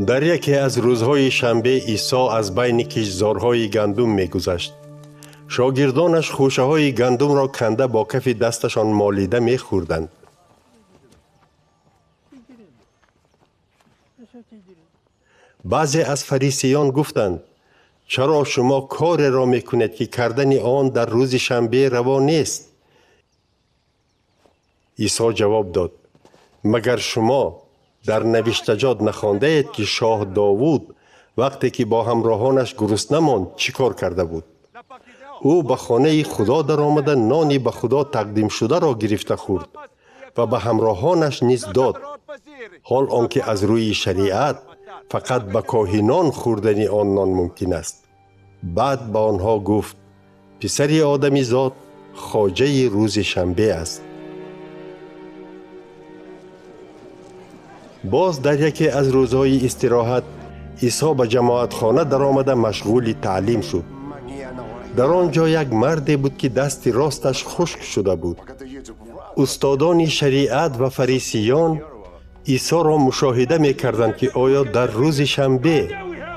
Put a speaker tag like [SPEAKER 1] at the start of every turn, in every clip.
[SPEAKER 1] در یکی از روزهای شنبه عیسی از بین کشتزارهای گندم می‌گذشت. شاگردانش خوشه‌های گندم را کنده با کف دستشان مالیده می‌خوردند. بعضی از فریسیان گفتند: چرا شما کار را می‌کنید که کردن آن در روز شنبه روا نیست؟ عیسی جواب داد: مگر شما در نوشتجات نخوانده اید که شاه داوود وقتی که با همراهانش گرسنه ماند چی کار کرده بود؟ او به خانه خدا در آمده نانی به خدا تقدیم شده را گرفته خورد و به همراهانش نیز داد، حال آنکه از روی شریعت فقط به کاهنان خوردن آن نان ممکن است. بعد به آنها گفت: پسر آدمی زاد خواجه روز شنبه است. باز در یکی از روزهای استراحت عیسی به جماعت خانه در آمده مشغول تعلیم شد. در آنجا یک مردی بود که دست راستش خشک شده بود. استادان شریعت و فریسیان عیسی را مشاهده می کردند که آیا در روز شنبه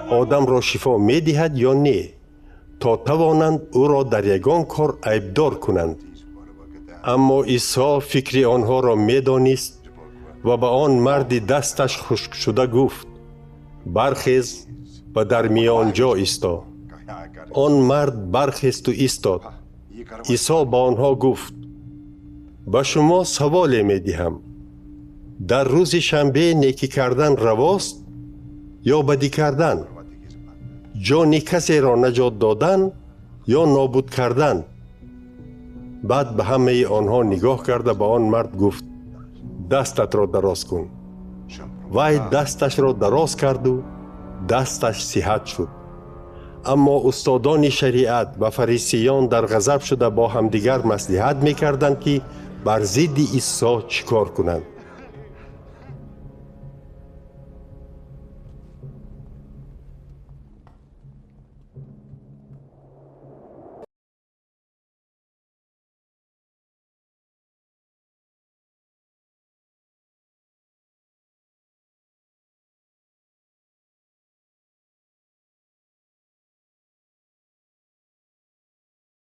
[SPEAKER 1] آدم را شفا می دهد یا نه، تا توانند او را در یگان کار عیبدار کنند. اما عیسی فکر آنها را می دانست و به آن مرد دستش خشک شده گفت: برخیز و در میان جا ایستا. آن مرد برخیست و ایستاد. عیسی به آنها گفت: به شما سوال می دهم، در روز شنبه نیکی کردن رواست یا بدی کردن؟ جان کسی را نجات دادن یا نابود کردن؟ بعد به همه آنها نگاه کرده به آن مرد گفت: دستت را دراز کن. وی دستش را دراز کرد و دستش صحت شد. اما استادان شریعت و فریسیان در غضب شده با همدیگر مصلحت می‌کردند که بر ضد عیسی چیکار کنند.